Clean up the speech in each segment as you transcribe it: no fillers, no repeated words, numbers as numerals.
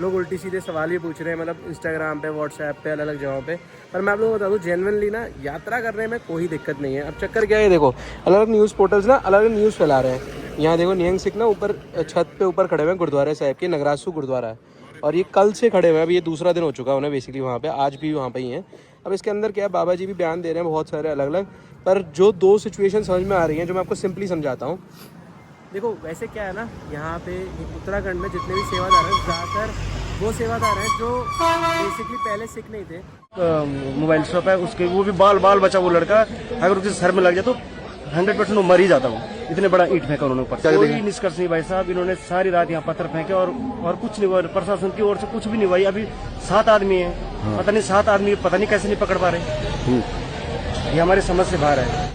लोग उल्टी सीधे सवाल ही पूछ रहे हैं, मतलब इंस्टाग्राम पे, व्हाट्सएप पे, अलग अलग जगहों पे। पर मैं आप लोगों को बता दूँ, जेन्युइनली ना यात्रा करने में कोई दिक्कत नहीं है। अब चक्कर क्या है, देखो अलग अलग न्यूज़ पोर्टल्स ना अलग अलग न्यूज़ फैला रहे हैं। यहाँ देखो निहंग सिख ना ऊपर छत पे ऊपर खड़े हुए हैं गुरुद्वारे साहिब के, नगरासू गुरुद्वारा है, और ये कल से खड़े हुए हैं। अभी ये दूसरा दिन हो चुका है उन्हें बेसिकली वहाँ पे, आज भी वहाँ पे ही हैं। अब इसके अंदर क्या है, बाबा जी भी बयान दे रहे हैं बहुत सारे अलग अलग, पर जो दो सिचुएशन समझ में आ रही हैं जो मैं आपको सिंपली समझाता हूँ। देखो वैसे क्या है ना, यहाँ पे उत्तराखंड में जितने भी सेवादार हैं ज़्यादातर वो सेवादार हैं जो बेसिकली पहले सिख नहीं थे। मोबाइल शॉप है उसके, वो भी बाल बाल बचा वो लड़का, अगर उसके सर में लग जाए तो 100% वो मर ही जाता। वो इतने बड़ा ईंट फेंका उन्होंने ऊपर, कोई निष्कर्ष नहीं भाई साहब। इन्होंने सारी रात यहाँ पत्थर फेंके और कुछ नहीं हुआ, प्रशासन की ओर से कुछ भी नहीं हुआ। अभी 7 आदमी है, पता नहीं 7 आदमी पता नहीं कैसे नहीं पकड़ पा रहे, ये हमारी समझ से बाहर है।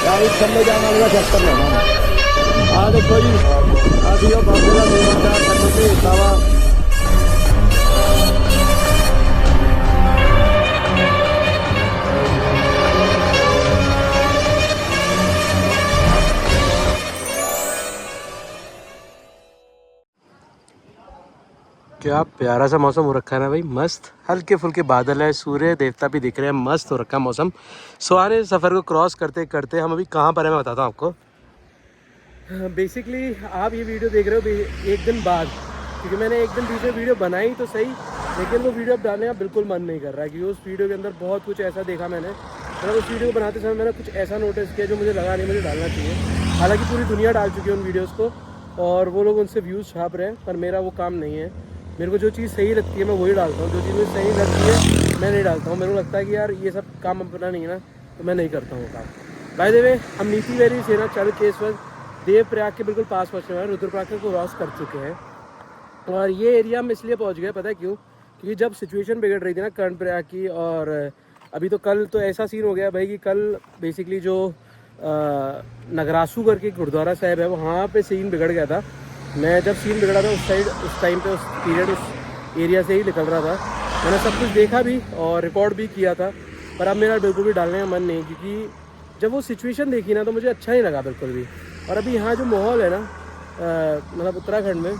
हाँ इस समय जाना होगा 76 में। हाँ देखो जी, अभी यो बाबूला मेरा करने के अलावा क्या प्यारा सा मौसम हो रखा है ना भाई, मस्त। हल्के फुल्के बादल है, सूर्य देवता भी दिख रहे हैं, मस्त हो रखा है मौसम। सारे सफ़र को क्रॉस करते करते हम अभी कहाँ पर है मैं बताता हूँ आपको। बेसिकली आप ये वीडियो देख रहे हो एक दिन बाद, क्योंकि मैंने एक दिन बीच में वीडियो बनाई तो सही, लेकिन वो वीडियो अब डालने का बिल्कुल मन नहीं कर रहा है, क्योंकि उस वीडियो के अंदर बहुत कुछ ऐसा देखा मैंने। मतलब उस वीडियो को बनाते समय मैंने कुछ ऐसा नोटिस किया जो मुझे लगा नहीं मुझे डालना चाहिए। हालांकि पूरी दुनिया डाल चुकी है उन वीडियोज़ को और वो लोग उनसे व्यूज़ छाप रहे हैं, पर मेरा वो काम नहीं है। मेरे को जो चीज़ सही लगती है मैं वही डालता हूँ, जो चीज़ मुझे सही लगती है मैं नहीं डालता हूँ। मेरे को लगता है कि यार ये सब काम अपना नहीं है ना, तो मैं नहीं करता हूँ काम। बाय द वे, हम नीति वैली सेना चल के इस वक्त देवप्रयाग के बिल्कुल पास पहुँचने वाले, रुद्रप्रयाग को क्रॉस कर चुके हैं। और ये एरिया हम इसलिए पहुँच गए पता है क्यों, क्योंकि जब सिचुएशन बिगड़ रही थी ना कर्णप्रयाग की, और अभी तो कल तो ऐसा सीन हो गया भाई कि कल बेसिकली जो नगरासू करके गुरुद्वारा साहिब है वहाँ पे सीन बिगड़ गया था। मैं जब सीन बिगड़ा था उस टाइम पे उस पीरियड उस एरिया से ही निकल रहा था। मैंने सब कुछ देखा भी और रिकॉर्ड भी किया था, पर अब मेरा बिल्कुल भी डालने का मन नहीं, क्योंकि जब वो सिचुएशन देखी ना तो मुझे अच्छा नहीं लगा बिल्कुल भी। और अभी यहाँ जो माहौल है ना मतलब उत्तराखंड में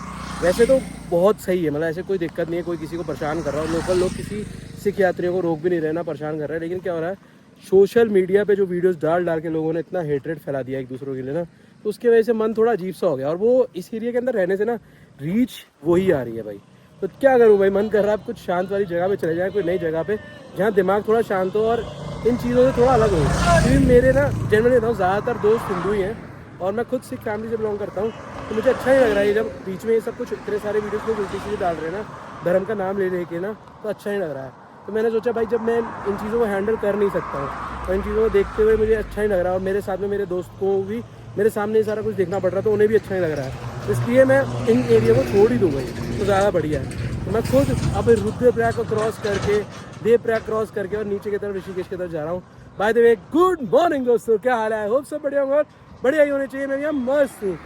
वैसे तो बहुत सही है, मतलब ऐसे कोई दिक्कत नहीं है, कोई किसी को परेशान कर रहा हो। लोकल लोग किसी सिख यात्रियों को रोक भी नहीं रहे ना परेशान कर रहे हैं। लेकिन क्या हो रहा है, सोशल मीडिया पे जो वीडियोस डाल के लोगों ने इतना हेटरेट फैला दिया एक दूसरों के लिए ना, तो उसकी वजह से मन थोड़ा अजीब सा हो गया। और वो इस एरिया के अंदर रहने से ना रीच वही आ रही है भाई। तो क्या करूँ भाई, मन कर रहा है अब कुछ शांत वाली जगह पे चले जाए, कोई नई जगह पे जहाँ दिमाग थोड़ा शांत हो और इन चीज़ों से थोड़ा अलग हो। क्योंकि मेरे ना जनरली बताऊँ ज़्यादातर दोस्त हिंदू ही हैं और मैं खुद सिख फैमिली से बिलोंग करता हूँ, तो मुझे अच्छा नहीं लग रहा है जब बीच में ये सब कुछ इतने सारे वीडियोस लोग उल्टी चीज़ें डाल रहे हैं ना, धर्म का नाम ले लेके ना, तो अच्छा नहीं लग रहा है। तो मैंने सोचा भाई जब मैं इन चीज़ों को हैंडल कर नहीं सकता हूँ तो इन चीज़ों को देखते हुए मुझे अच्छा नहीं लग रहा है, और मेरे साथ में मेरे दोस्त को भी मेरे सामने ये सारा कुछ देखना पड़ रहा है तो उन्हें भी अच्छा नहीं लग रहा है। इसलिए मैं इन एरिया को छोड़ ही दूँ भाई, तो ज़्यादा बढ़िया है। तो मैं खुद अब रुद्रप्रयाग को क्रॉस करके देवप्रयाग क्रॉस करके और नीचे की तरफ ऋषिकेश की तरफ जा रहा हूँ। By the way good morning दोस्तों, क्या हाल है? होप सब बढ़िया होंगे और बढ़िया ही होने चाहिए। मैं यहाँ मस्त हूँ।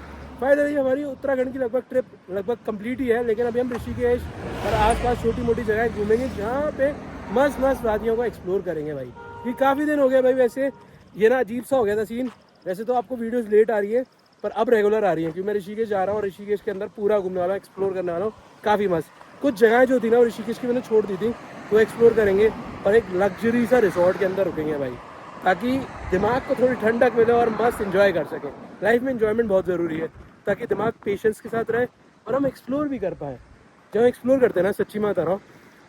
फायदा ये हमारी उत्तराखंड की लगभग ट्रिप लगभग कंप्लीट ही है, लेकिन अभी हम ऋषिकेश और आसपास छोटी मोटी जगह घूमेंगे जहाँ पे मस्त मस्त वादियों को एक्सप्लोर करेंगे भाई। ये काफ़ी दिन हो गया भाई, वैसे ये ना अजीब सा हो गया था सीन। वैसे तो आपको वीडियोस लेट आ रही है पर अब रेगुलर आ रही है, क्योंकि मैं ऋषिकेश जा रहा हूँ और ऋषिकेश के अंदर पूरा घूमने वाला हूँ, एक्सप्लोर करने वाला हूँ। काफ़ी मस्त कुछ जगहें जो थी ना वो ऋषिकेश की मैंने छोड़ दी थी, वो एक्सप्लोर करेंगे और एक लग्जरी सा रिसोर्ट के अंदर रुकेंगे भाई, ताकि दिमाग को थोड़ी ठंडक मिले और मस्त इन्जॉय कर सकें। लाइफ में इन्जॉयमेंट बहुत ज़रूरी है, ताकि दिमाग पेशेंस के साथ रहे और हम एक्सप्लोर भी कर पाएँ। जब एक्सप्लोर करते हैं ना, सच्ची में बता रहा हूँ,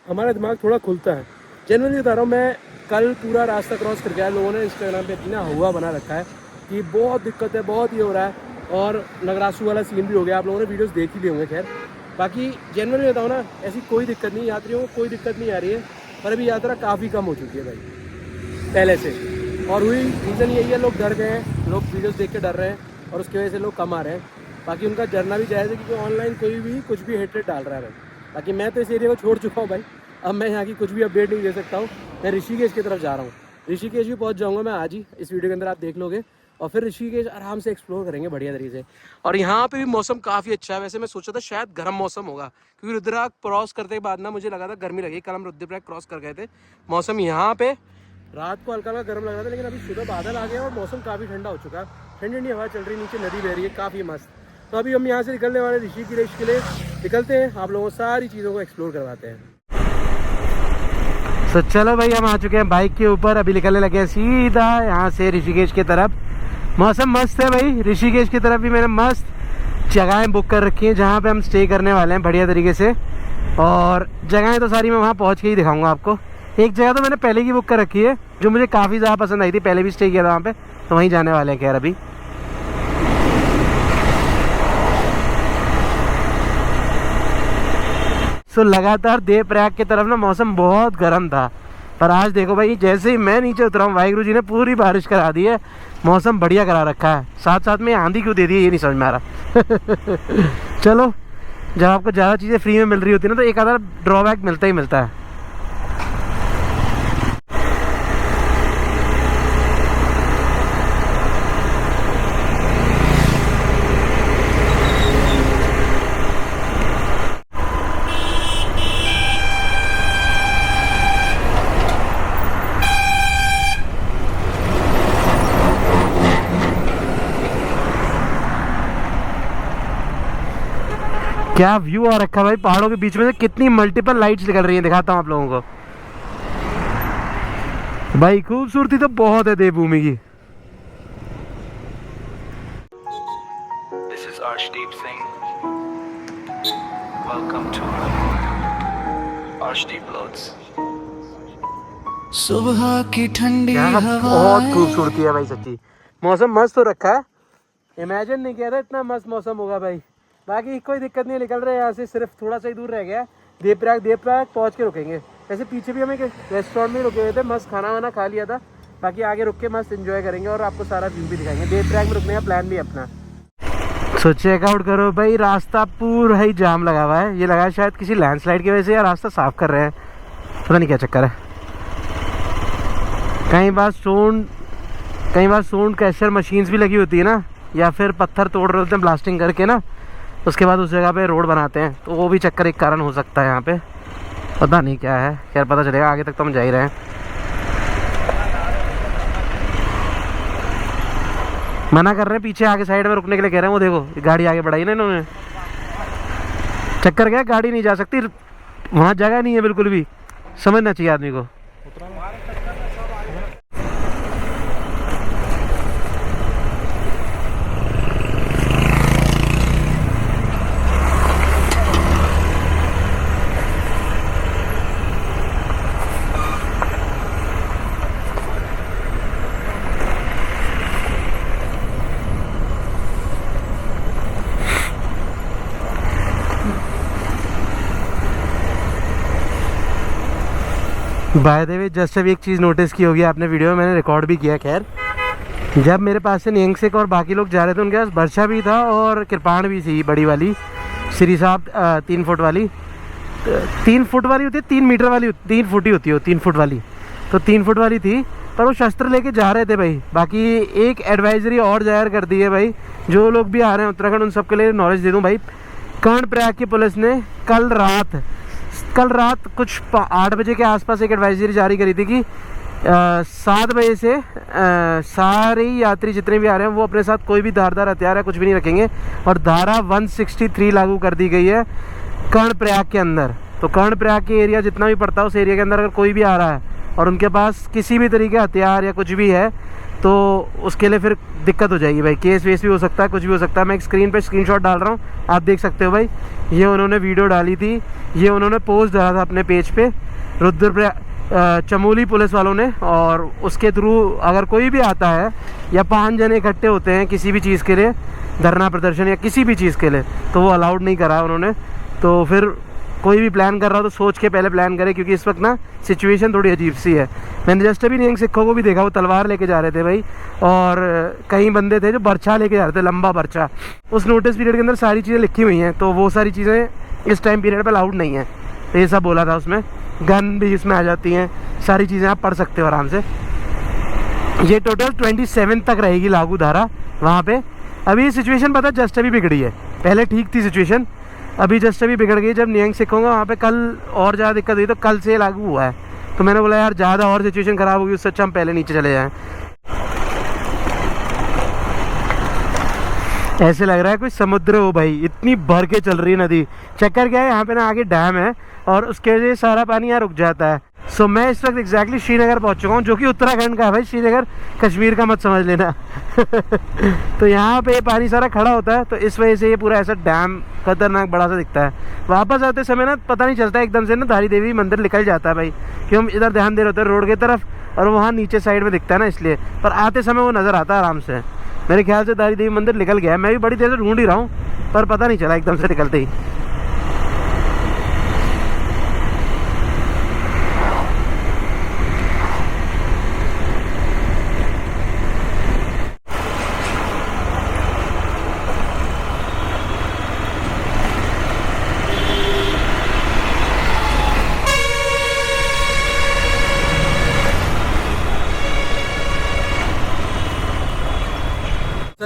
हमारा दिमाग थोड़ा खुलता है। जनरली बता रहा हूँ, मैं कल पूरा रास्ता क्रॉस करके आया, लोगों ने इंस्टाग्राम पे इतना हुआ बना रखा है कि बहुत दिक्कत है, बहुत ये हो रहा है, और नगरासू वाला सीन भी हो गया। आप लोगों ने वीडियोस देख ही लिए होंगे। खैर बाकी जनरली बताऊँ ना, ऐसी कोई दिक्कत नहीं, यात्रियों को कोई दिक्कत नहीं आ रही है। पर अभी यात्रा काफ़ी कम हो चुकी है भाई पहले से, और हुई रीज़न यही है, लोग डर गए हैं, लोग वीडियोस देख के डर रहे हैं और उसकी वजह से लोग कम आ रहे हैं। बाकी उनका डरना भी जायज़ है, क्योंकि ऑनलाइन कोई भी कुछ भी हेटरेट डाल रहा है भाई। बाकी मैं तो इस एरिया को छोड़ चुका हूँ भाई, अब मैं यहाँ की कुछ भी अपडेट नहीं दे सकता हूँ। मैं ऋषिकेश की तरफ जा रहा हूँ, ऋषिकेश भी पहुँच जाऊँगा मैं आज ही, इस वीडियो के अंदर आप देख लोगे। और फिर ऋषिकेश आराम से एक्सप्लोर करेंगे बढ़िया तरीके से। और यहाँ पे भी मौसम काफ़ी अच्छा है। वैसे मैं सोचा था शायद गर्म मौसम होगा, क्योंकि रुद्रप्रयाग क्रॉस करने के बाद ना मुझे लगा था गर्मी लगी। कल हम रुद्रप्रयाग क्रॉस कर गए थे, मौसम यहाँ पे रात को हल्का हल्का गर्म लग रहा था, लेकिन अभी सुबह बादल आ गया और मौसम काफ़ी ठंडा हो चुका है। ठंडी ठंडी हवा चल रही, नीचे नदी बह रही है, काफ़ी मस्त। तो अभी हम यहाँ से निकलने वाले ऋषिकेश के लिए निकलते हैं, आप लोगों को सारी चीज़ों को एक्सप्लोर करवाते हैं। तो चलो भाई, हम आ चुके हैं बाइक के ऊपर, अभी निकलने लगे हैं सीधा यहाँ से ऋषिकेश की तरफ। मौसम मस्त है भाई, ऋषिकेश की तरफ भी मैंने मस्त जगहें बुक कर रखी हैं जहाँ पे हम स्टे करने वाले हैं बढ़िया तरीके से। और जगहें तो सारी मैं वहाँ पहुँच के ही दिखाऊंगा आपको। एक जगह तो मैंने पहले की बुक कर रखी है जो मुझे काफ़ी ज़्यादा पसंद आई थी, पहले भी स्टे किया था वहाँ पे, तो वहीं जाने वाले हैं खैर अभी। सो लगातार देवप्रयाग की तरफ ना मौसम बहुत गर्म था, पर आज देखो भाई, जैसे ही मैं नीचे उतरा हूँ वाहिगुरु जी ने पूरी बारिश करा दी है, मौसम बढ़िया करा रखा है। साथ साथ में आंधी क्यों दे दी है ये नहीं समझ में आ रहा। चलो, जब आपको ज़्यादा चीज़ें फ्री में मिल रही होती है ना, तो एक आधा ड्रॉबैक मिलता ही मिलता है। क्या व्यू आ रखा है भाई, पहाड़ों के बीच में से कितनी मल्टीपल लाइट्स निकल रही हैं, दिखाता हूँ आप लोगों को। भाई खूबसूरती तो बहुत है देवभूमि की। This is Arshdeep Singh. Welcome to Arshdeep Loads. सुबह की ठंडी हवा बहुत खूबसूरती है भाई सच्ची। मौसम मस्त हो रखा है, इमेजिन नहीं किया था इतना मस्त मौसम होगा भाई। बाकी कोई दिक्कत नहीं, निकल रहे हैं यहाँ से, सिर्फ थोड़ा सा ही दूर रह गया देवप्रयाग पहुँच के रुकेंगे। वैसे पीछे भी हम एक रेस्टोरेंट में रुके हुए थे, मस्त खाना वाना खा लिया था। बाकी आगे रुक के मस्त एंजॉय करेंगे और आपको सारा व्यू भी दिखाएंगे। देवप्रयाग में रुकने का प्लान भी अपना। सो चेकआउट करो भाई, रास्ता पूरा ही जाम लगा हुआ है। ये लगा है शायद किसी लैंडस्लाइड की वजह से, या रास्ता साफ कर रहे हैं, पता नहीं क्या चक्कर है। कई बार सोन क्रशर मशीन्स भी लगी होती है ना, या फिर पत्थर तोड़ रहे होते हैं ब्लास्टिंग करके ना, उसके बाद उस जगह पे रोड बनाते हैं, तो वो भी चक्कर एक कारण हो सकता है यहाँ पे। पता नहीं क्या है, खैर पता चलेगा, आगे तक तो हम जा ही रहे हैं। मना कर रहे हैं, पीछे आगे साइड में रुकने के लिए कह रहे हैं। वो देखो गाड़ी आगे बढ़ाई ना इन्होंने, चक्कर क्या, गाड़ी नहीं जा सकती वहाँ, जगह नहीं है बिल्कुल भी, समझना चाहिए आदमी को। बाय द वे, जस्ट अभी एक चीज़ नोटिस की होगी आपने वीडियो में, मैंने रिकॉर्ड भी किया। खैर, जब मेरे पास से नियंगसेक और बाकी लोग जा रहे थे, उनके पास बर्छा भी था और कृपाण भी थी, बड़ी वाली श्री साहब 3 फुट वाली। 3 फुट वाली होती है, 3 मीटर वाली, 3 फुट ही होती है 3 फुट वाली, तो 3 फुट वाली थी। पर वो शस्त्र लेके जा रहे थे भाई। बाकी एक एडवाइजरी और जाहिर कर दी है भाई, जो लोग भी आ रहे हैं उत्तराखंड, उन सबके लिए नॉलेज दे दूँ भाई। कर्णप्रयाग की पुलिस ने कल रात कुछ 8 बजे के आसपास एक एडवाइजरी जारी करी थी कि 7 बजे से सारे यात्री जितने भी आ रहे हैं वो अपने साथ कोई भी धारदार हथियार है कुछ भी नहीं रखेंगे। और धारा 163 लागू कर दी गई है कर्णप्रयाग के अंदर। तो कर्णप्रयाग के एरिया जितना भी पड़ता है, उस एरिया के अंदर अगर कोई भी आ रहा है और उनके पास किसी भी तरीके का हथियार या कुछ भी है, तो उसके लिए फिर दिक्कत हो जाएगी भाई। केस वेस भी हो सकता है, कुछ भी हो सकता है। मैं एक स्क्रीन पे स्क्रीनशॉट डाल रहा हूँ, आप देख सकते हो भाई। ये उन्होंने वीडियो डाली थी, ये उन्होंने पोस्ट डाला था अपने पेज पे, रुद्रप्रयाग चमोली पुलिस वालों ने। और उसके थ्रू अगर कोई भी आता है या 5 जने इकट्ठे होते हैं किसी भी चीज़ के लिए, धरना प्रदर्शन या किसी भी चीज़ के लिए, तो वो अलाउड नहीं करा उन्होंने। तो फिर कोई भी प्लान कर रहा हो तो सोच के पहले प्लान करे, क्योंकि इस वक्त ना सिचुएशन थोड़ी अजीब सी है। मैंने जस्ट अभी नियंग सिखों को भी देखा, वो तलवार लेके जा रहे थे भाई, और कई बंदे थे जो बर्छा लेके जा रहे थे, लंबा बर्छा। उस नोटिस पीरियड के अंदर सारी चीज़ें लिखी हुई हैं, तो वो सारी चीज़ें इस टाइम पीरियड पर अलाउड नहीं है। तो ये सब बोला था उसमें, गन भी इसमें आ जाती हैं, सारी चीज़ें आप पढ़ सकते हो आराम से। ये टोटल 27 तक रहेगी लागू धारा वहाँ पे। अभी सिचुएशन पता जस्ट अभी बिगड़ी है, पहले ठीक थी सिचुएशन, अभी जस्ट अभी बिगड़ गई। जब नियंग सिखोंगे वहाँ पे कल और ज़्यादा दिक्कत हुई, तो कल से लागू हुआ है। तो मैंने बोला यार ज़्यादा और सिचुएशन ख़राब होगी, उससे अच्छा हम पहले नीचे चले जाएँ। ऐसे लग रहा है कोई समुद्र हो भाई, इतनी भर के चल रही है नदी। चक्कर क्या है, यहाँ पे ना आगे डैम है और उसके वजह से सारा पानी यहाँ रुक जाता है। सो मैं इस वक्त एग्जैक्टली श्रीनगर पहुँच चुका हूँ, जो कि उत्तराखंड का है भाई। श्रीनगर कश्मीर का मत समझ लेना। तो यहाँ पे पानी सारा खड़ा होता है, तो इस वजह से ये पूरा ऐसा डैम खतरनाक बड़ा सा दिखता है। वापस आते समय ना पता नहीं चलता, एकदम से ना धारी देवी मंदिर निकल जाता है भाई, कि हम इधर ध्यान दे रहे होते हैं रोड की तरफ और वहाँ नीचे साइड में दिखता है ना, इसलिए। पर आते समय वो नज़र आता है आराम से। मेरे ख्याल से धारी देवी मंदिर निकल गया है। मैं भी बड़ी देर से ढूंढ ही रहा हूँ, पर पता नहीं चला एकदम से निकलते ही।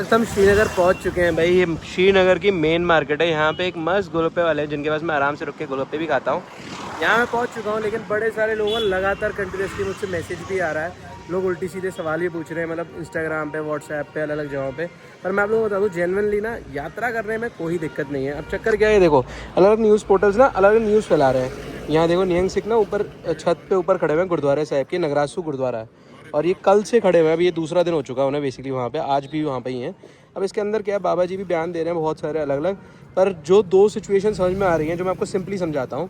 हम श्रीनगर पहुंच चुके हैं भाई। ये श्रीनगर की मेन मार्केट है। यहाँ पे एक मस्त गोलगप्पे वाले हैं, जिनके पास मैं आराम से रुक के गोलगप्पे भी खाता हूँ। यहाँ मैं पहुंच चुका हूँ, लेकिन बड़े सारे लोगों का लगातार कंटिन्यूसली मुझसे मैसेज भी आ रहा है। लोग उल्टी सीधे सवाल भी पूछ रहे हैं, मतलब इंस्टाग्राम पे, व्हाट्सएप पे, अलग अलग जगहों पे। पर मैं आप लोगों को बता दूँ, जेन्युइनली ना यात्रा करने में कोई दिक्कत नहीं है। अब चक्कर क्या है, देखो अलग अलग न्यूज़ पोर्टल्स ना अलग अलग न्यूज़ फैला रहे हैं। यहाँ देखो निहंग सिख ना ऊपर छत पे ऊपर खड़े हुए हैं गुरुद्वारे साहिब के, नगरासू गुरुद्वारा है, और ये कल से खड़े हुए हैं। अभी ये दूसरा दिन हो चुका है उन्हें बेसिकली वहाँ पे, आज भी वहाँ पे ही हैं। अब इसके अंदर क्या है, बाबा जी भी बयान दे रहे हैं बहुत सारे अलग अलग, पर जो दो सिचुएशन समझ में आ रही हैं, जो मैं आपको सिंपली समझाता हूँ।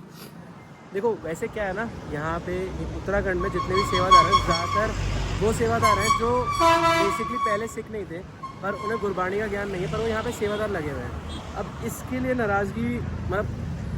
देखो वैसे क्या है ना, यहाँ पे उत्तराखंड में जितने भी सेवादार हैं, ज़्यादातर वो सेवादार हैं जो बेसिकली पहले सिख नहीं थे, पर उन्हें गुरबाणी का ज्ञान नहीं है, पर वो यहाँ पे सेवादार लगे हुए हैं। अब इसके लिए नाराज़गी मतलब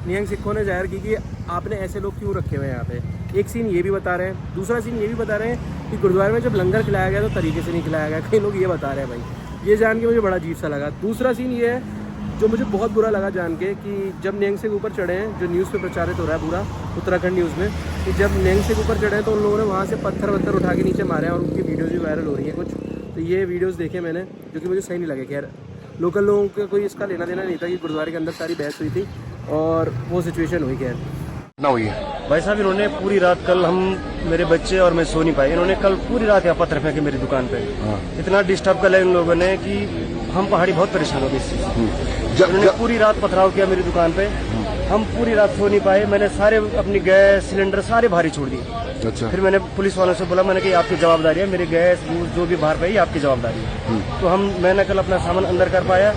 निहंग सिखों ने जाहिर की कि आपने ऐसे लोग क्यों रखे हुए हैं यहाँ पे। एक सीन ये भी बता रहे हैं, दूसरा सीन ये भी बता रहे हैं कि गुरुद्वारे में जब लंगर खिलाया गया तो तरीके से नहीं खिलाया गया। कई लोग ये बता रहे हैं भाई, ये जान के मुझे बड़ा अजीब सा लगा। दूसरा सीन ये है जो मुझे बहुत बुरा लगा जान के, कि जब निहंग सिख ऊपर चढ़े हैं, जो न्यूज़ पे प्रचारित हो रहा है पूरा उत्तराखंड न्यूज़ में, कि जब निहंग सिख ऊपर चढ़े हैं तो उन लोगों ने वहाँ से पत्थर वत्थर उठा के नीचे मारे हैं, और उनकी वीडियोज़ भी वायरल हो रही है कुछ। तो ये वीडियोज़ देखे मैंने, जो कि मुझे सही नहीं लगे। खैर लोकल लोगों का कोई इसका लेना देना नहीं था, कि गुरुद्वारे के अंदर सारी बहस हुई थी और वो सिचुएशन हुई। खैर ना हुई है भाई साहब, इन्होंने पूरी रात, कल हम मेरे बच्चे और मैं सो नहीं पाए, इन्होंने कल पूरी रात यहाँ पत्थर फेंके मेरी दुकान पे। इतना डिस्टर्ब कर लिया इन लोगों ने कि हम पहाड़ी बहुत परेशान हो गए इस चीज़ से। इन्होंने पूरी रात पथराव किया मेरी दुकान पे, हम पूरी रात सो नहीं पाए। मैंने सारे अपनी गैस सिलेंडर सारे भारी छोड़ दिए। अच्छा। फिर मैंने पुलिस वालों से बोला, मैंने कि आपकी जवाबदारी है, मेरी गैस जो भी बाहर पाई आपकी जवाबदारी है। तो मैंने कल अपना सामान अंदर कर पाया,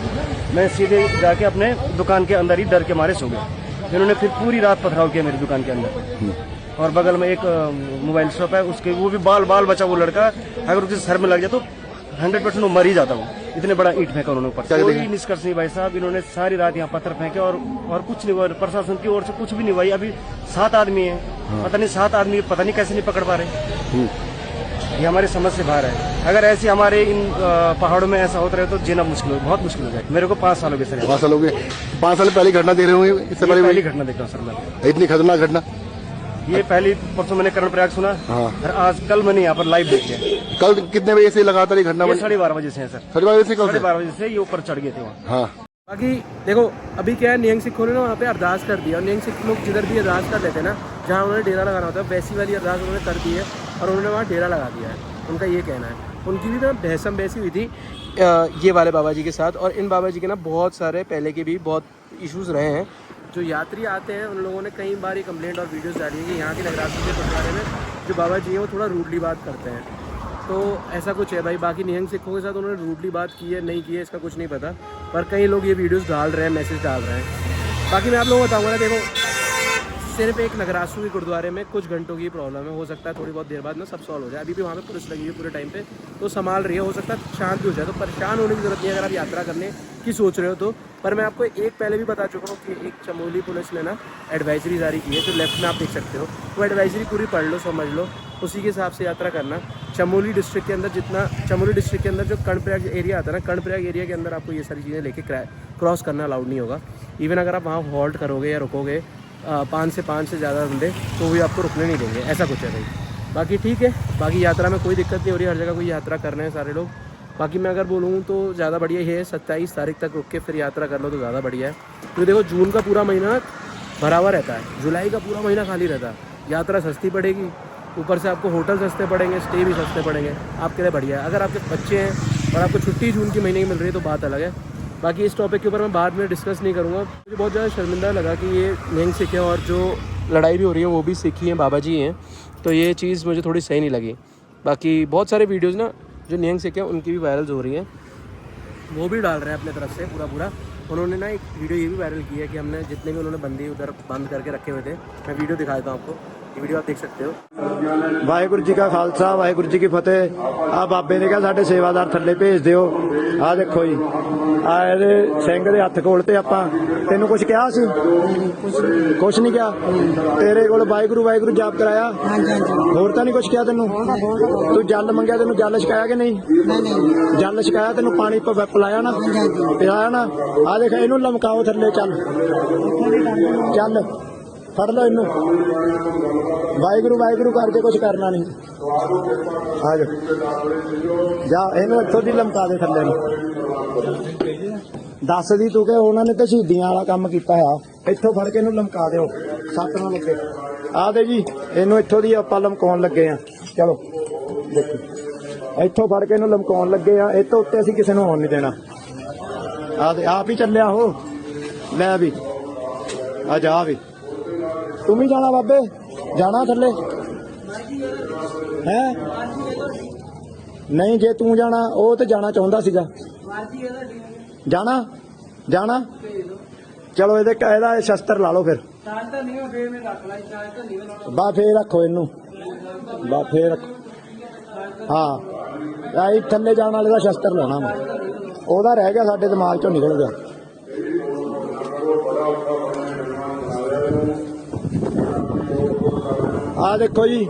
मैं सीधे जाके अपने दुकान के अंदर ही डर के मारे सो गया। इन्होंने फिर पूरी रात पथराव किया मेरी दुकान के अंदर। और बगल में एक मोबाइल शॉप है, उसके वो भी बाल बचा वो लड़का, अगर उसके सर में लग जाए तो 100% वो मर ही जाता हूँ। इतने बड़ा ईंट फेंका उन्होंने ऊपर, कोई निष्कर्ष नहीं भाई साहब। इन्होंने सारी रात यहाँ पत्थर फेंके और कुछ नहीं हुआ, प्रशासन की ओर से कुछ भी नहीं हुआ। अभी 7 आदमी है, पता नहीं 7 आदमी पता नहीं कैसे नहीं पकड़ पा रहे। ये हमारी समझ से बाहर है। अगर ऐसे हमारे इन पहाड़ों में ऐसा होता रहे तो जीना मुश्किल हो, बहुत मुश्किल हो जाए। मेरे को 5 साल हो गए सर। 5 साल हो गए। 5 साल पहले घटना देख रहे होंगे, इससे पहली घटना देख रहा हूँ सर मैं। इतनी खतरनाक घटना ये पहली परसों मैंने कर्णप्रयाग सुना। हाँ। और आज कल मैंने यहाँ पर लाइव देख लिया। कल कितने बजे से लगातार ये घटना? 12:30 बजे से है सर। 12:30 से? कल 12:30 बजे से ये ऊपर चढ़ गए थे वहाँ। हाँ। बाकी देखो अभी क्या है, निहंग सिखों ने ना वहाँ पे अरदास कर दिया, और निहंग सिख लोग जिधर भी अरदास कर लेते हैं ना, जहाँ उन्होंने डेरा लगाना होता है, वैसी वाली अरदास उन्होंने कर दी है और उन्होंने वहाँ डेरा लगा दिया है। उनका ये कहना है। उनकी भी ना बहसम बहसी हुई थी ये वाले बाबा जी के साथ, और इन बाबा जी के ना बहुत सारे पहले के भी बहुत इश्यूज़ रहे हैं। जो यात्री आते हैं उन लोगों ने कई बार ये कंप्लेंट और वीडियोस डाली है कि यहाँ के नगरासू के गुरुद्वारे में जो बाबा जी हैं वो थोड़ा रूडली बात करते हैं। तो ऐसा कुछ है भाई। बाकी निहंग सिखों के साथ उन्होंने रूडली बात की है नहीं की है इसका कुछ नहीं पता, पर कई लोग ये वीडियोस डाल रहे हैं, मैसेज डाल रहे हैं। बाकी मैं आप लोगों को बताऊँगा ना, देखो सिर्फ एक नगरासू के गुरुद्वारे में कुछ घंटों की प्रॉब्लम है, हो सकता है थोड़ी बहुत देर बाद ना सब सॉल्व हो जाए। अभी भी वहाँ पे पुलिस लगी हुई है पूरे टाइम पे, तो संभाल रही है, हो सकता है शांत भी हो जाए। तो परेशान होने की जरूरत नहीं है अगर आप यात्रा करने की सोच रहे हो तो। पर मैं आपको एक पहले भी बता चुका हूँ कि एक चमोली पुलिस ने ना एडवाइजरी जारी की है, जो लेफ्ट में आप देख सकते हो। वो एडवाइजरी पूरी पढ़ लो, समझ लो, उसी के हिसाब से यात्रा करना। चमोली डिस्ट्रिक्ट के अंदर चमोली डिस्ट्रिक्ट के अंदर जो कर्णप्रयाग एरिया आता है ना, कर्णप्रयाग एरिया के अंदर आपको ये सारी चीज़ें लेके क्रॉस करना अलाउड नहीं होगा। इवन अगर आप वहाँ हॉल्ट करोगे या रुकोगे 5 से ज़्यादा बंदे, तो भी आपको रुकने नहीं देंगे, ऐसा कुछ है भाई। बाकी ठीक है, बाकी यात्रा में कोई दिक्कत नहीं हो रही, हर जगह कोई यात्रा कर रहे हैं सारे लोग। बाकी मैं अगर बोलूँ तो ज़्यादा बढ़िया ये है 27 तारीख तक रुक के फिर यात्रा कर लो तो ज़्यादा बढ़िया है। तो देखो जून का पूरा महीना भरा हुआ रहता है, जुलाई का पूरा महीना खाली रहता है, यात्रा सस्ती पड़ेगी ऊपर से आपको होटल सस्ते पड़ेंगे, स्टे भी सस्ते पड़ेंगे, आपके लिए बढ़िया है। अगर आपके बच्चे हैं और आपको छुट्टी जून के महीने की मिल रही है तो बात अलग है। बाकी इस टॉपिक के ऊपर मैं बाद में डिस्कस नहीं करूँगा। मुझे बहुत ज़्यादा शर्मिंदा लगा कि ये निहंग सिख है और जो लड़ाई भी हो रही है वो भी सिख ही हैं, बाबा जी हैं, तो ये चीज़ मुझे थोड़ी सही नहीं लगी। बाकी बहुत सारे वीडियोज़ ना जो निहंग सिख हैं उनकी भी वायरल हो रही हैं, वो भी डाल रहे हैं अपने तरफ से पूरा। उन्होंने ना एक वीडियो ये भी वायरल की है कि हमने जितने भी उन्होंने बंदी उधर बंद करके रखे हुए थे, मैं वीडियो दिखा देता हूँ आपको, ये वीडियो आप देख सकते हो। ਵਾਹਿਗੁਰੂ ਜੀ ਕਾ ਖਾਲਸਾ ਵਾਹਿਗੁਰੂ ਜੀ ਕੀ ਫਤਿਹ। ਆ ਬਾਬੇ ਨੇ ਕਿਹਾ ਸਾਡੇ ਸੇਵਾਦਾਰ ਥੱਲੇ ਭੇਜ ਦਿਓ। ਆ ਦੇਖੋ ਜੀ, ਆ ਇਹਦੇ ਸਿੰਘ ਦੇ ਹੱਥ ਕੋਲ ਤੇ ਆਪਾਂ ਤੈਨੂੰ ਕੁਝ ਕਿਹਾ ਸੀ? ਕੁਝ ਨਹੀਂ ਕਿਹਾ। ਤੇਰੇ ਕੋਲ ਵਾਹਿਗੁਰੂ ਵਾਹਿਗੁਰੂ ਜਾਪ ਕਰਾਇਆ? ਹੋਰ ਤਾਂ ਨਹੀਂ ਕੁਝ ਕਿਹਾ ਤੈਨੂੰ? ਤੂੰ ਜਲ ਮੰਗਿਆ, ਤੈਨੂੰ ਜਲ ਛਕਾਇਆ ਕਿ ਨਹੀਂ? ਜਲ ਛਕਾਇਆ, ਤੈਨੂੰ ਪਾਣੀ ਪਿਲਾਇਆ ਨਾ? ਪਿਲਾਇਆ ਨਾ? ਆ ਦੇਖ ਇਹਨੂੰ ਲਮਕਾਓ ਥੱਲੇ, ਚੱਲ ਫੜ ਲਓ ਇਹਨੂੰ। ਵਾਹਿਗੁਰੂ ਵਾਹਿਗੁਰੂ ਕਰਕੇ ਕੁਝ ਕਰਨਾ ਨਹੀਂ। ਆ ਜਾ ਇਹਨੂੰ ਇੱਥੋਂ ਦੀ ਲਮਕਾ ਦੇ ਥੱਲੇ ਨੂੰ। ਦੱਸ ਦੀ ਤੂੰ ਕਿ ਉਹਨਾਂ ਨੇ ਤਾਂ ਸ਼ਹੀਦੀਆਂ ਵਾਲਾ ਕੰਮ ਕੀਤਾ ਆ। ਇੱਥੋਂ ਫੜ ਕੇ ਇਹਨੂੰ ਲਮਕਾ ਦਿਓ, ਸੱਟ ਨਾ ਲੱਗੇ। ਆ ਦੇ ਜੀ, ਇਹਨੂੰ ਇੱਥੋਂ ਦੀ ਆਪਾਂ ਲਮਕਾਉਣ ਲੱਗੇ ਆ। ਚਲੋ ਦੇਖੋ, ਇੱਥੋਂ ਫੜ ਕੇ ਇਹਨੂੰ ਲਮਕਾਉਣ ਲੱਗੇ ਆ। ਇਹ ਤੋਂ ਉੱਤੇ ਅਸੀਂ ਕਿਸੇ ਨੂੰ ਆਉਣ ਨਹੀਂ ਦੇਣਾ। ਆ ਦੇ ਆਪ ਹੀ ਚੱਲਿਆ ਉਹ। ਲੈ ਵੀ ਆ ਜਾ ਵੀ, ਤੂੰ ਵੀ ਜਾਣਾ ਬਾਬੇ? ਜਾਣਾ ਥੱਲੇ ਹੈ? ਨਹੀਂ, ਜੇ ਤੂੰ ਜਾਣਾ, ਉਹ ਤੇ ਜਾਣਾ ਚਾਹੁੰਦਾ ਸੀਗਾ। ਜਾਣਾ ਚਲੋ ਇਹਦਾ ਸ਼ਸਤਰ ਲਾ ਲਓ ਫਿਰ। ਬਾ ਫੇਰ ਰੱਖੋ ਇਹਨੂੰ, ਬਾ ਫੇਰ ਰੱਖੋ। ਹਾਂ, ਆਈ ਥੱਲੇ ਜਾਣ ਵਾਲੇ ਦਾ ਸ਼ਸਤਰ ਲਾਉਣਾ ਵਾ, ਉਹਦਾ ਰਹਿ ਗਿਆ ਸਾਡੇ ਦਿਮਾਗ ਚੋਂ ਨਿਕਲ ਗਿਆ। ਆ ਦੇਖੋ ਜੀ,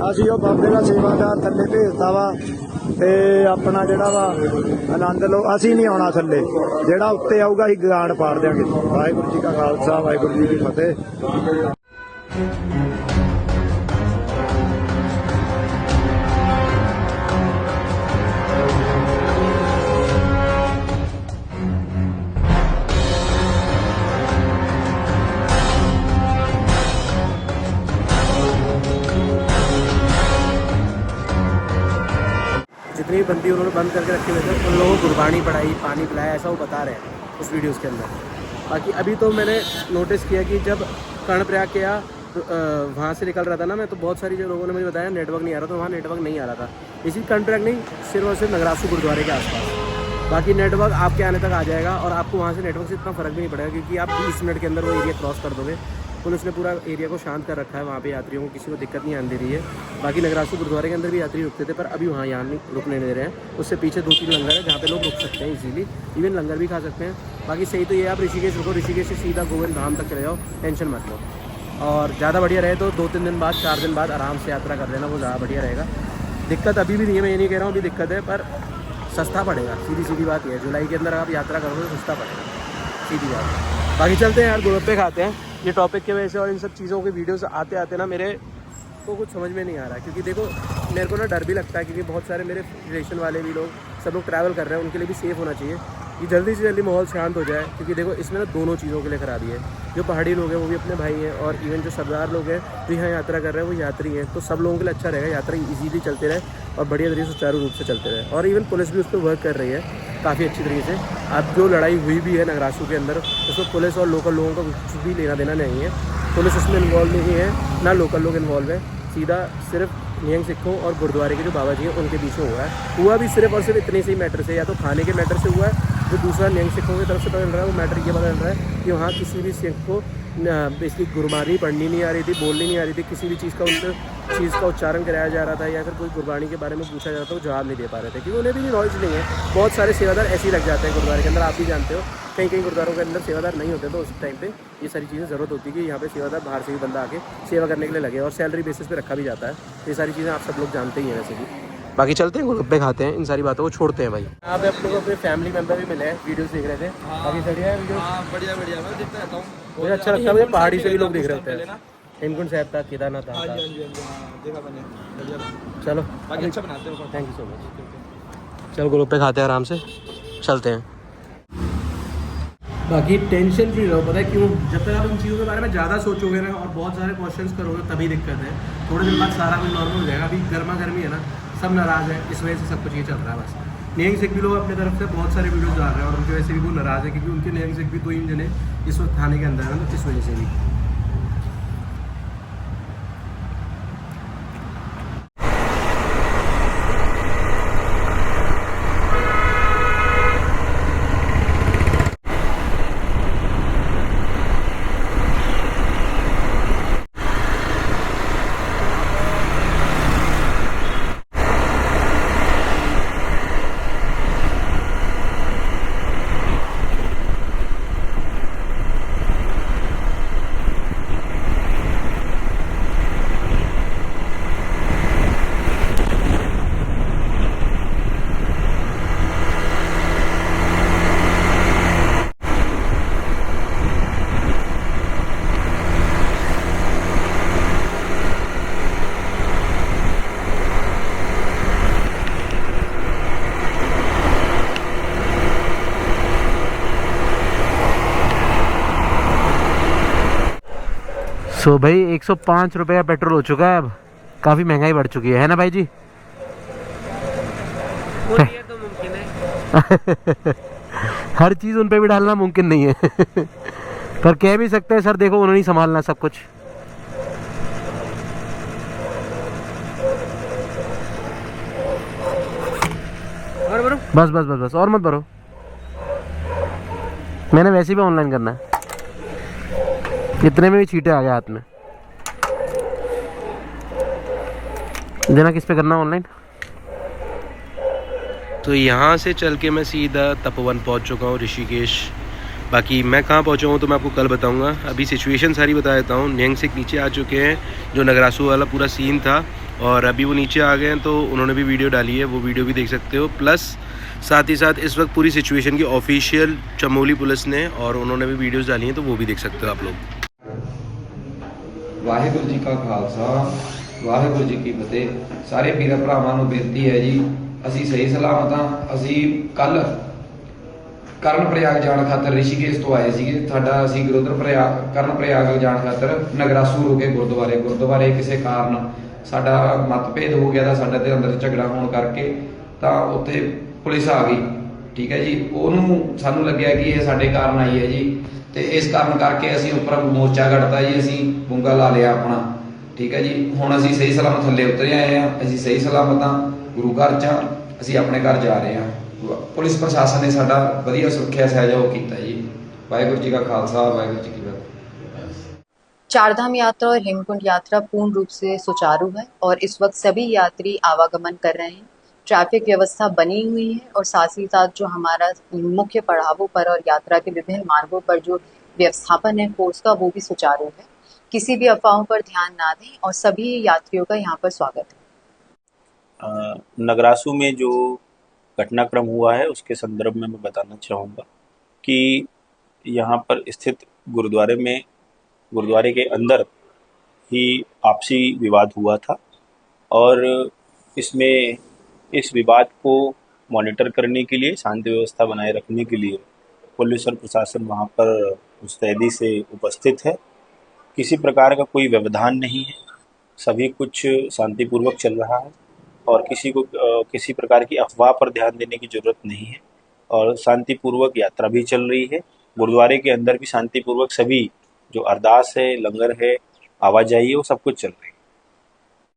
ਅਸੀਂ ਉਹ ਬਾਬੇ ਦਾ ਸੇਵਾਦਾਰ ਥੱਲੇ ਭੇਜਤਾ ਵਾ ਤੇ ਆਪਣਾ ਜਿਹੜਾ ਵਾ ਆਨੰਦ ਲਓ। ਅਸੀਂ ਨਹੀਂ ਆਉਣਾ ਥੱਲੇ, ਜਿਹੜਾ ਉੱਤੇ ਆਊਗਾ ਅਸੀਂ ਗਾਂਡ ਪਾੜ ਦਿਆਂਗੇ। ਵਾਹਿਗੁਰੂ ਜੀ ਕਾ ਖਾਲਸਾ ਵਾਹਿਗੁਰੂ ਜੀ ਕੀ ਫਤਿਹ। जितनी भी बंदी उन्होंने बंद करके रखे हुए थे उन लोगों को गुरबानी पढ़ाई, पानी पिलाया, ऐसा वो बता रहे हैं उस वीडियोज़ के अंदर। बाकी अभी तो मैंने नोटिस किया कि जब कर्णप्रयाग के वहाँ से निकल रहा था ना मैं, तो बहुत सारी जो लोगों ने मुझे बताया नेटवर्क नहीं आ रहा था। वहाँ नेटवर्क नहीं आ रहा था, इसी कर्णप्रयाग नहीं, सिर्फ और सिर्फ नगरासू गुरुद्वारे के आसपास। बाकी नेटवर्क आपके आने तक आ जाएगा और आपको वहाँ से नेटवर्क से इतना फ़र्क भी नहीं पड़ेगा, क्योंकि आप 20 मिनट के अंदर वो एरिया क्रॉस कर दोगे। पुलिस ने पूरा एरिया को शांत कर रखा है, वहाँ पे यात्रियों को किसी को दिक्कत नहीं आने दे रही है। बाकी नगरासू गुरुद्वारे के अंदर भी यात्री रुकते थे, पर अभी वहाँ यहाँ नहीं रुकने दे रहे हैं। उससे पीछे 2-3 लंगर है जहाँ पे लोग रुक सकते हैं इजीली, इवन लंगर भी खा सकते हैं। बाकी सही तो ये आप ऋषिकेश रुको, ऋषिकेश से सीधा गोविंद धाम तक चले जाओ, टेंशन मत लो। और ज़्यादा बढ़िया रहे तो 2-3 दिन बाद, 4 दिन बाद आराम से यात्रा कर लेना, वो ज़्यादा बढ़िया रहेगा। दिक्कत अभी भी नहीं है, मैं ये नहीं कह रहा हूँ अभी दिक्कत है, पर सस्ता पड़ेगा। सीधी बात ये है, जुलाई के अंदर आप यात्रा करोगे तो सस्ता पड़ेगा, सीधी बात। बाकी चलते हैं यार, गोलगप्पे खाते हैं। ये टॉपिक की वजह से और इन सब चीज़ों के वीडियोस आते आते ना मेरे को कुछ समझ में नहीं आ रहा है, क्योंकि देखो मेरे को ना डर भी लगता है, क्योंकि बहुत सारे मेरे रिलेशन वाले भी लोग, सब लोग ट्रैवल कर रहे हैं, उनके लिए भी सेफ़ होना चाहिए कि जल्दी से जल्दी माहौल शांत हो जाए। क्योंकि देखो इसमें ना दोनों चीज़ों के लिए खराबी है। जो पहाड़ी लोग हैं वो भी अपने भाई हैं, और इवन जो सरदार लोग हैं जो यहाँ यात्रा कर रहे हैं वो यात्री हैं, तो सब लोगों के लिए अच्छा रहेगा यात्रा ईजीली चलते रहे और बढ़िया तरीके से सुचारू रूप से चलते रहे। और इवन पुलिस भी उस पर वर्क कर रही है काफ़ी अच्छी तरीके से। अब जो लड़ाई हुई भी है नगरासू के अंदर, उसमें पुलिस और लोकल लोगों का कुछ भी लेना देना नहीं है। पुलिस उसमें इन्वॉल्व नहीं है, ना लोकल लोग इन्वॉल्व है, सीधा सिर्फ निहंग सिखों और गुरुद्वारे के जो बाबा जी हैं उनके बीच में हुआ भी सिर्फ और सिर्फ इतने से ही मैटर से, या तो खाने के मैटर से हुआ है। जो दूसरा निहंग सिखों की तरफ से पता चल रहा है वो मैटर ये पता चल रहा है कि वहाँ किसी भी सिख को बेसिकली गुरबानी पढ़नी नहीं आ रही थी, बोलनी नहीं आ रही थी, किसी भी चीज़ का उच्चारण कराया जा रहा था, या फिर कोई गुरबानी के बारे में पूछा जा रहा था वो जवाब नहीं दे पा रहे थे, क्योंकि उन्हें भी नॉलेज नहीं है। बहुत सारे सेवादार ऐसे ही लग जाते हैं गुरुद्वारे के अंदर, आप भी जानते हो। कहीं गुरुद्वारों के अंदर सेवादार नहीं होते, तो उस टाइम पे ये सारी चीज़ें ज़रूरत होती है कि यहाँ पे सेवादार बाहर से भी बंदा आके सेवा करने के लिए लगे, और सैलरी बेसिस पे रखा भी जाता है। ये सारी चीज़ें आप सब लोग जानते ही हैं वैसे भी। बाकी चलते हैं, गोलगप्पे खाते हैं, इन सारी बातों को छोड़ते हैं भाई। यहाँ पे अपने को अपने फैमिली मेम्बर भी मिले हैं, वीडियोस देख रहे थे। बाकी बढ़िया है वीडियो, बढ़िया मैं देखता रहता हूँ। मुझे अच्छा लगता है, मुझे पहाड़ी से भी लोग देख रहे होते हैं। हेमकुंड साहब था, केदारनाथ था। देखा मैंने, चलो बाकी अच्छा बनाते हो, थैंक यू सो मच। चलो गोलगप्पे खाते हैं, आराम से चलते हैं। बाकी टेंशन फ्री रहो। पता है क्यों? जब तक आप उन चीज़ों के बारे में ज़्यादा सोचोगे ना और बहुत सारे क्वेश्चंस करोगे तभी दिक्कत है। थोड़े दिन बाद सारा कुछ नॉर्मल हो जाएगा। अभी गर्मा गर्मी है ना, सब नाराज़ है, इस वजह से सब कुछ ये चल रहा है बस। नियंग सिख भी लोग अपने तरफ से बहुत सारे वीडियोस डाल रहे हैं और उनकी वजह से भी वो नाराज़ है क्योंकि उनके नियंग सिख भी 2 इंजन है इस वक्त थाने के अंदर है ना, इस वजह से भी। सो भाई 105 रुपये का पेट्रोल हो चुका है। अब काफ़ी महंगाई बढ़ चुकी है ना भाई जी? ये तो मुमकिन है। हर चीज़ उन पे भी डालना मुमकिन नहीं है। पर कह भी सकते हैं सर देखो उन्होंने ही संभालना सब कुछ। और भरो। बस बस बस बस और मत भरो, मैंने वैसे भी ऑनलाइन करना है। इतने में भी चीटे आ गए हाथ में। देना किस पे करना ऑनलाइन? तो यहाँ से चल के मैं सीधा तपोवन पहुँच चुका हूँ, ऋषिकेश। बाकी मैं कहाँ पहुँचा हूँ तो मैं आपको कल बताऊँगा। अभी सिचुएशन सारी बता देता हूँ। नियंग सिख नीचे आ चुके हैं, जो नगरासू वाला पूरा सीन था, और अभी वो नीचे आ गए हैं तो उन्होंने भी वीडियो डाली है, वो वीडियो भी देख सकते हो। प्लस साथ ही साथ इस वक्त पूरी सिचुएशन की ऑफिशियल चमोली पुलिस ने और उन्होंने भी वीडियोज़ डाली हैं, तो वो भी देख सकते हो आप लोग। ਵਾਹਿਗੁਰੂ ਜੀ ਕਾ ਖਾਲਸਾ ਵਾਹਿਗੁਰੂ ਜੀ ਕੀ ਫਤਿਹ। ਸਾਰੇ ਵੀਰ ਭਰਾਵਾਂ ਨੂੰ ਬੇਨਤੀ ਹੈ ਜੀ, ਅਸੀਂ ਸਹੀ ਸਲਾਮਤ ਹਾਂ। ਅਸੀਂ ਕੱਲ ਕਰਨ ਪ੍ਰਯਾਗ ਜਾਣ ਖਾਤਰ ਰਿਸ਼ੀਕੇਸ਼ ਤੋਂ ਆਏ ਸੀਗੇ। ਸਾਡਾ ਅਸੀਂ ਕਰਨ ਪ੍ਰਯਾਗ ਜਾਣ ਖਾਤਰ ਨਗਰਾਸੂ ਰੁਕੇ ਗੁਰਦੁਆਰੇ ਕਿਸੇ ਕਾਰਨ ਸਾਡਾ ਮਤਭੇਦ ਹੋ ਗਿਆ ਤਾਂ ਸਾਡੇ ਦੇ ਅੰਦਰ ਝਗੜਾ ਹੋਣ ਕਰਕੇ ਤਾਂ ਉੱਥੇ ਪੁਲਿਸ ਆ ਗਈ। ਠੀਕ ਹੈ ਜੀ, ਉਹਨੂੰ ਸਾਨੂੰ ਲੱਗਿਆ ਕਿ ਇਹ ਸਾਡੇ ਕਾਰਨ ਆਈ ਹੈ ਜੀ, ਤੇ ਇਸ ਕਾਰਨ ਕਰਕੇ ਅਸੀਂ ਉੱਪਰ ਮੋਰਚਾ ਕੱਢਤਾ ਜੀ, ਅਸੀਂ ਬੁੰਗਾ ਲਾ ਲਿਆ ਆਪਣਾ। ਠੀਕ ਹੈ ਜੀ, ਹੁਣ ਅਸੀਂ ਸਹੀ ਸਲਾਮਤ ਥੱਲੇ ਉਤਰੇ ਆਏ ਹਾਂ, ਅਸੀਂ ਸਹੀ ਸਲਾਮਤ ਹਾਂ, ਗੁਰੂ ਘਰ 'ਚ ਹਾਂ, ਅਸੀਂ ਆਪਣੇ ਘਰ ਜਾ ਰਹੇ ਹਾਂ। ਪੁਲਿਸ ਪ੍ਰਸ਼ਾसन ਨੇ ਸਾਡਾ ਵਧੀਆ ਸੁਰੱਖਿਆ ਸਹਿਯੋਗ ਕੀਤਾ जी। वाहिगुरु जी का खालसा वाहिगुरु जी की फतेह। चारधाम यात्रा और हेमकुंड यात्रा पूर्ण रूप से सुचारू है और इस वक्त सभी यात्री आवागमन कर रहे हैं। ट्रैफिक व्यवस्था बनी हुई है और साथ ही साथ जो हमारा मुख्य पड़ावों पर और यात्रा के विभिन्न मार्गों पर जो व्यवस्थापन है फोर्स का, वो भी सुचारू है। किसी भी अफवाहों पर ध्यान ना दें और सभी यात्रियों का यहाँ पर स्वागत है। नगरासू में जो घटनाक्रम हुआ है उसके संदर्भ में मैं बताना चाहूँगा कि यहाँ पर स्थित गुरुद्वारे के अंदर ही आपसी विवाद हुआ था और इसमें इस विवाद को मॉनिटर करने के लिए, शांति व्यवस्था बनाए रखने के लिए पुलिस और प्रशासन वहाँ पर मुस्तैदी से उपस्थित है। किसी प्रकार का कोई व्यवधान नहीं है, सभी कुछ शांतिपूर्वक चल रहा है और किसी को किसी प्रकार की अफवाह पर ध्यान देने की ज़रूरत नहीं है और शांतिपूर्वक यात्रा भी चल रही है। गुरुद्वारे के अंदर भी शांतिपूर्वक सभी जो अरदास है, लंगर है, आवाजाही है, वो सब कुछ चल रही है।